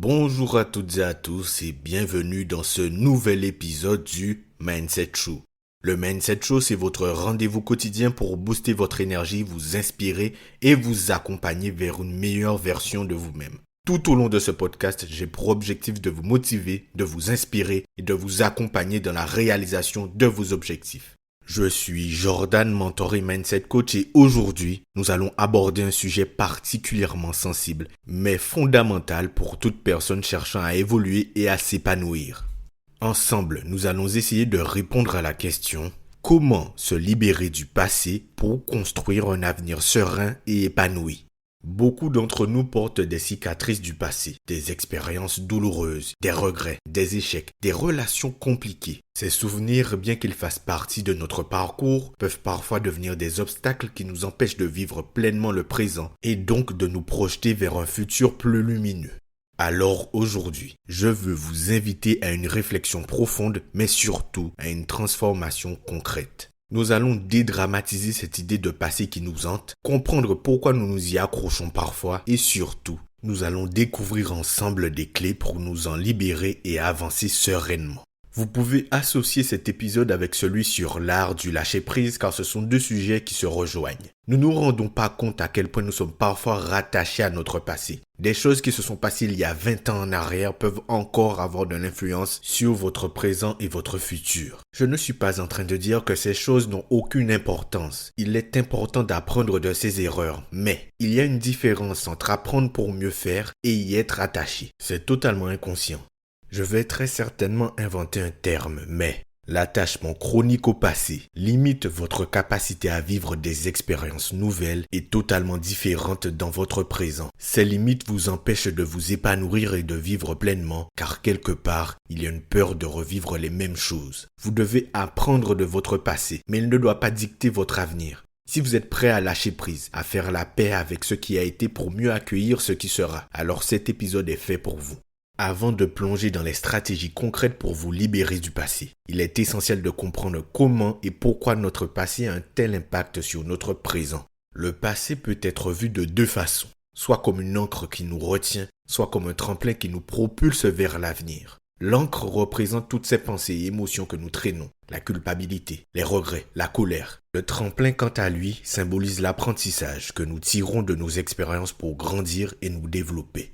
Bonjour à toutes et à tous et bienvenue dans ce nouvel épisode du Mindset Show. Le Mindset Show, c'est votre rendez-vous quotidien pour booster votre énergie, vous inspirer et vous accompagner vers une meilleure version de vous-même. Tout au long de ce podcast, j'ai pour objectif de vous motiver, de vous inspirer et de vous accompagner dans la réalisation de vos objectifs. Je suis Jordan, mentor et mindset coach et aujourd'hui, nous allons aborder un sujet particulièrement sensible, mais fondamental pour toute personne cherchant à évoluer et à s'épanouir. Ensemble, nous allons essayer de répondre à la question « Comment se libérer du passé pour construire un avenir serein et épanoui ?» Beaucoup d'entre nous portent des cicatrices du passé, des expériences douloureuses, des regrets, des échecs, des relations compliquées. Ces souvenirs, bien qu'ils fassent partie de notre parcours, peuvent parfois devenir des obstacles qui nous empêchent de vivre pleinement le présent et donc de nous projeter vers un futur plus lumineux. Alors aujourd'hui, je veux vous inviter à une réflexion profonde, mais surtout à une transformation concrète. Nous allons dédramatiser cette idée de passé qui nous hante, comprendre pourquoi nous nous y accrochons parfois et surtout, nous allons découvrir ensemble des clés pour nous en libérer et avancer sereinement. Vous pouvez associer cet épisode avec celui sur l'art du lâcher-prise car ce sont deux sujets qui se rejoignent. Nous ne nous rendons pas compte à quel point nous sommes parfois rattachés à notre passé. Des choses qui se sont passées il y a 20 ans en arrière peuvent encore avoir de l'influence sur votre présent et votre futur. Je ne suis pas en train de dire que ces choses n'ont aucune importance. Il est important d'apprendre de ces erreurs, mais il y a une différence entre apprendre pour mieux faire et y être attaché. C'est totalement inconscient. Je vais très certainement inventer un terme, mais l'attachement chronique au passé limite votre capacité à vivre des expériences nouvelles et totalement différentes dans votre présent. Ces limites vous empêchent de vous épanouir et de vivre pleinement, car quelque part, il y a une peur de revivre les mêmes choses. Vous devez apprendre de votre passé, mais il ne doit pas dicter votre avenir. Si vous êtes prêt à lâcher prise, à faire la paix avec ce qui a été pour mieux accueillir ce qui sera, alors cet épisode est fait pour vous. Avant de plonger dans les stratégies concrètes pour vous libérer du passé, il est essentiel de comprendre comment et pourquoi notre passé a un tel impact sur notre présent. Le passé peut être vu de deux façons, soit comme une encre qui nous retient, soit comme un tremplin qui nous propulse vers l'avenir. L'encre représente toutes ces pensées et émotions que nous traînons, la culpabilité, les regrets, la colère. Le tremplin, quant à lui, symbolise l'apprentissage que nous tirons de nos expériences pour grandir et nous développer.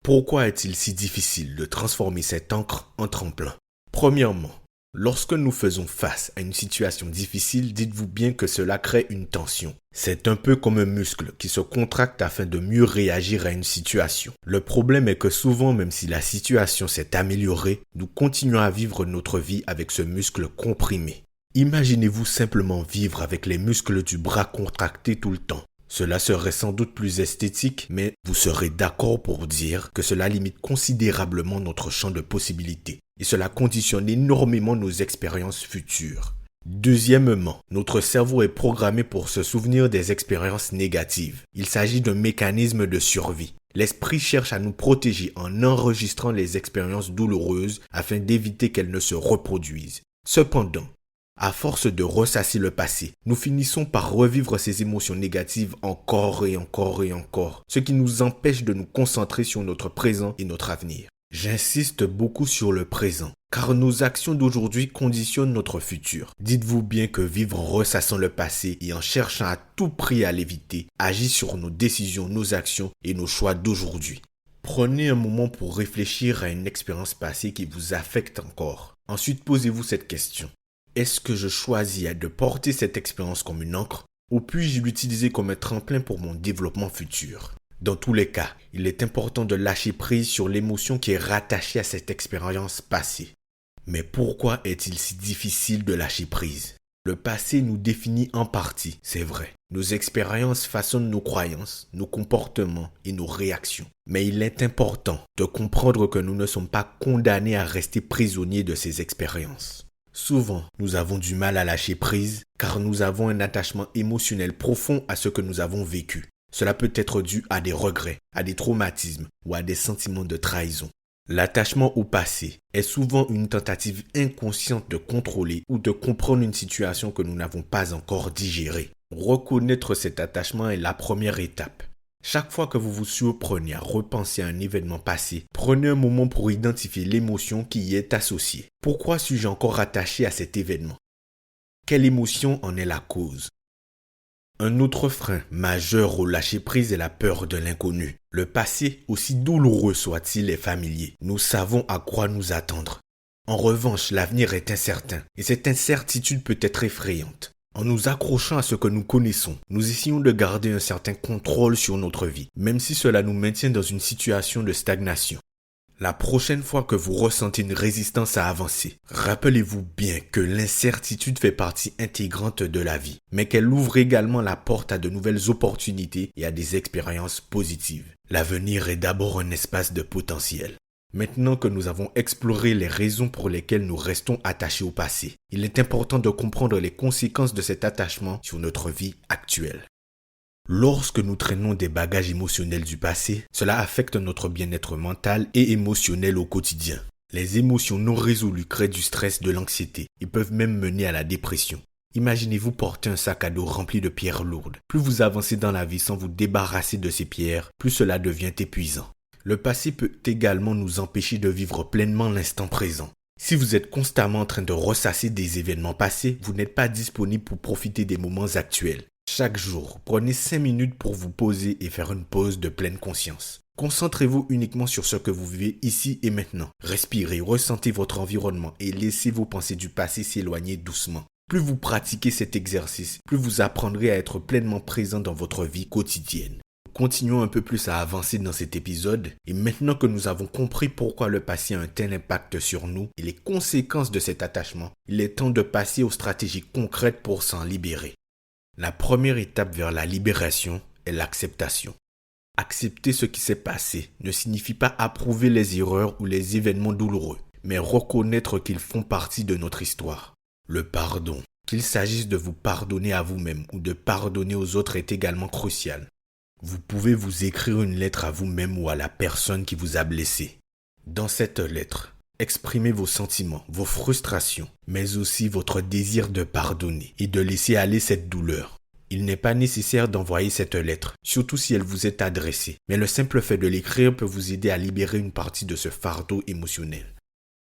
Pourquoi est-il si difficile de transformer cette encre en tremplin? Premièrement, lorsque nous faisons face à une situation difficile, dites-vous bien que cela crée une tension. C'est un peu comme un muscle qui se contracte afin de mieux réagir à une situation. Le problème est que souvent, même si la situation s'est améliorée, nous continuons à vivre notre vie avec ce muscle comprimé. Imaginez-vous simplement vivre avec les muscles du bras contractés tout le temps. Cela serait sans doute plus esthétique, mais vous serez d'accord pour dire que cela limite considérablement notre champ de possibilités et cela conditionne énormément nos expériences futures. Deuxièmement, notre cerveau est programmé pour se souvenir des expériences négatives. Il s'agit d'un mécanisme de survie. L'esprit cherche à nous protéger en enregistrant les expériences douloureuses afin d'éviter qu'elles ne se reproduisent. Cependant, à force de ressasser le passé, nous finissons par revivre ces émotions négatives encore et encore et encore, ce qui nous empêche de nous concentrer sur notre présent et notre avenir. J'insiste beaucoup sur le présent, car nos actions d'aujourd'hui conditionnent notre futur. Dites-vous bien que vivre en ressassant le passé et en cherchant à tout prix à l'éviter agit sur nos décisions, nos actions et nos choix d'aujourd'hui. Prenez un moment pour réfléchir à une expérience passée qui vous affecte encore. Ensuite, posez-vous cette question. Est-ce que je choisis de porter cette expérience comme une encre ou puis-je l'utiliser comme un tremplin pour mon développement futur? Dans tous les cas, il est important de lâcher prise sur l'émotion qui est rattachée à cette expérience passée. Mais pourquoi est-il si difficile de lâcher prise? Le passé nous définit en partie, c'est vrai. Nos expériences façonnent nos croyances, nos comportements et nos réactions. Mais il est important de comprendre que nous ne sommes pas condamnés à rester prisonniers de ces expériences. Souvent, nous avons du mal à lâcher prise car nous avons un attachement émotionnel profond à ce que nous avons vécu. Cela peut être dû à des regrets, à des traumatismes ou à des sentiments de trahison. L'attachement au passé est souvent une tentative inconsciente de contrôler ou de comprendre une situation que nous n'avons pas encore digérée. Reconnaître cet attachement est la première étape. Chaque fois que vous vous surprenez à repenser à un événement passé, prenez un moment pour identifier l'émotion qui y est associée. Pourquoi suis-je encore attaché à cet événement? Quelle émotion en est la cause? Un autre frein majeur au lâcher-prise est la peur de l'inconnu. Le passé, aussi douloureux soit-il, est familier. Nous savons à quoi nous attendre. En revanche, l'avenir est incertain et cette incertitude peut être effrayante. En nous accrochant à ce que nous connaissons, nous essayons de garder un certain contrôle sur notre vie, même si cela nous maintient dans une situation de stagnation. La prochaine fois que vous ressentez une résistance à avancer, rappelez-vous bien que l'incertitude fait partie intégrante de la vie, mais qu'elle ouvre également la porte à de nouvelles opportunités et à des expériences positives. L'avenir est d'abord un espace de potentiel. Maintenant que nous avons exploré les raisons pour lesquelles nous restons attachés au passé, il est important de comprendre les conséquences de cet attachement sur notre vie actuelle. Lorsque nous traînons des bagages émotionnels du passé, cela affecte notre bien-être mental et émotionnel au quotidien. Les émotions non résolues créent du stress, de l'anxiété et peuvent même mener à la dépression. Imaginez-vous porter un sac à dos rempli de pierres lourdes. Plus vous avancez dans la vie sans vous débarrasser de ces pierres, plus cela devient épuisant. Le passé peut également nous empêcher de vivre pleinement l'instant présent. Si vous êtes constamment en train de ressasser des événements passés, vous n'êtes pas disponible pour profiter des moments actuels. Chaque jour, prenez 5 minutes pour vous poser et faire une pause de pleine conscience. Concentrez-vous uniquement sur ce que vous vivez ici et maintenant. Respirez, ressentez votre environnement et laissez vos pensées du passé s'éloigner doucement. Plus vous pratiquez cet exercice, plus vous apprendrez à être pleinement présent dans votre vie quotidienne. Continuons un peu plus à avancer dans cet épisode et maintenant que nous avons compris pourquoi le passé a un tel impact sur nous et les conséquences de cet attachement, il est temps de passer aux stratégies concrètes pour s'en libérer. La première étape vers la libération est l'acceptation. Accepter ce qui s'est passé ne signifie pas approuver les erreurs ou les événements douloureux, mais reconnaître qu'ils font partie de notre histoire. Le pardon, qu'il s'agisse de vous pardonner à vous-même ou de pardonner aux autres, est également crucial. Vous pouvez vous écrire une lettre à vous-même ou à la personne qui vous a blessé. Dans cette lettre, exprimez vos sentiments, vos frustrations, mais aussi votre désir de pardonner et de laisser aller cette douleur. Il n'est pas nécessaire d'envoyer cette lettre, surtout si elle vous est adressée, mais le simple fait de l'écrire peut vous aider à libérer une partie de ce fardeau émotionnel.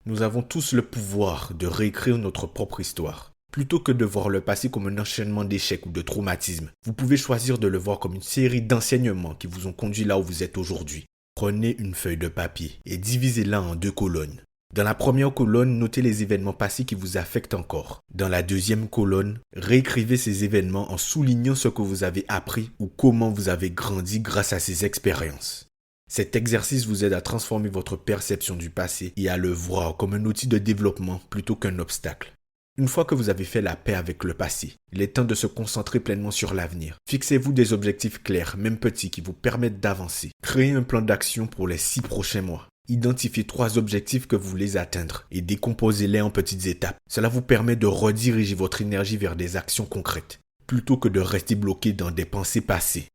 Nous avons tous le pouvoir de réécrire notre propre histoire. Plutôt que de voir le passé comme un enchaînement d'échecs ou de traumatismes, vous pouvez choisir de le voir comme une série d'enseignements qui vous ont conduit là où vous êtes aujourd'hui. Prenez une feuille de papier et divisez-la en 2 colonnes. Dans la première colonne, notez les événements passés qui vous affectent encore. Dans la deuxième colonne, réécrivez ces événements en soulignant ce que vous avez appris ou comment vous avez grandi grâce à ces expériences. Cet exercice vous aide à transformer votre perception du passé et à le voir comme un outil de développement plutôt qu'un obstacle. Une fois que vous avez fait la paix avec le passé, il est temps de se concentrer pleinement sur l'avenir. Fixez-vous des objectifs clairs, même petits, qui vous permettent d'avancer. Créez un plan d'action pour les 6 prochains mois. Identifiez 3 objectifs que vous voulez atteindre et décomposez-les en petites étapes. Cela vous permet de rediriger votre énergie vers des actions concrètes, plutôt que de rester bloqué dans des pensées passées.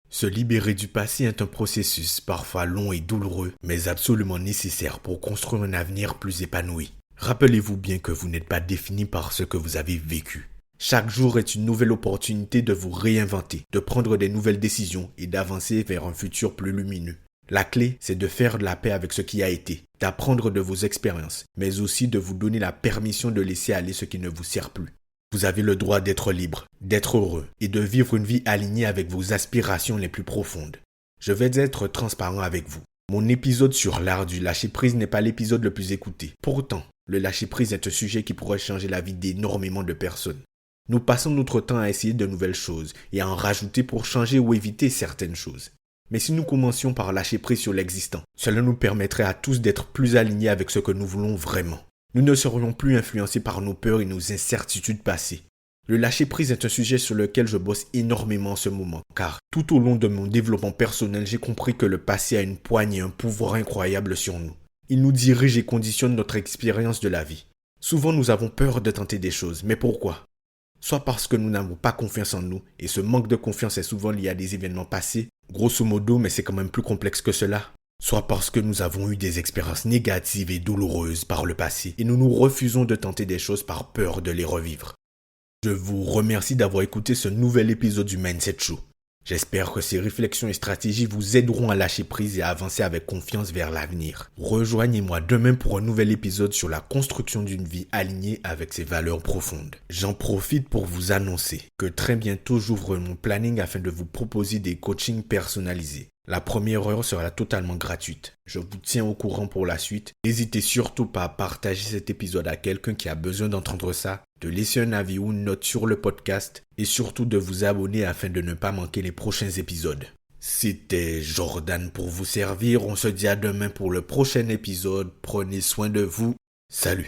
Se libérer du passé est un processus parfois long et douloureux, mais absolument nécessaire pour construire un avenir plus épanoui. Rappelez-vous bien que vous n'êtes pas défini par ce que vous avez vécu. Chaque jour est une nouvelle opportunité de vous réinventer, de prendre des nouvelles décisions et d'avancer vers un futur plus lumineux. La clé, c'est de faire de la paix avec ce qui a été, d'apprendre de vos expériences, mais aussi de vous donner la permission de laisser aller ce qui ne vous sert plus. Vous avez le droit d'être libre, d'être heureux et de vivre une vie alignée avec vos aspirations les plus profondes. Je vais être transparent avec vous. Mon épisode sur l'art du lâcher-prise n'est pas l'épisode le plus écouté. Pourtant, le lâcher-prise est un sujet qui pourrait changer la vie d'énormément de personnes. Nous passons notre temps à essayer de nouvelles choses et à en rajouter pour changer ou éviter certaines choses. Mais si nous commencions par lâcher prise sur l'existant, cela nous permettrait à tous d'être plus alignés avec ce que nous voulons vraiment. Nous ne serions plus influencés par nos peurs et nos incertitudes passées. Le lâcher-prise est un sujet sur lequel je bosse énormément en ce moment, car tout au long de mon développement personnel, j'ai compris que le passé a une poigne et un pouvoir incroyable sur nous. Il nous dirige et conditionne notre expérience de la vie. Souvent, nous avons peur de tenter des choses, mais pourquoi ? Soit parce que nous n'avons pas confiance en nous, et ce manque de confiance est souvent lié à des événements passés, grosso modo, mais c'est quand même plus complexe que cela. Soit parce que nous avons eu des expériences négatives et douloureuses par le passé, et nous nous refusons de tenter des choses par peur de les revivre. Je vous remercie d'avoir écouté ce nouvel épisode du Mindset Show. J'espère que ces réflexions et stratégies vous aideront à lâcher prise et à avancer avec confiance vers l'avenir. Rejoignez-moi demain pour un nouvel épisode sur la construction d'une vie alignée avec ses valeurs profondes. J'en profite pour vous annoncer que très bientôt j'ouvre mon planning afin de vous proposer des coachings personnalisés. La première heure sera totalement gratuite. Je vous tiens au courant pour la suite. N'hésitez surtout pas à partager cet épisode à quelqu'un qui a besoin d'entendre ça, de laisser un avis ou une note sur le podcast et surtout de vous abonner afin de ne pas manquer les prochains épisodes. C'était Jordan pour vous servir. On se dit à demain pour le prochain épisode. Prenez soin de vous. Salut.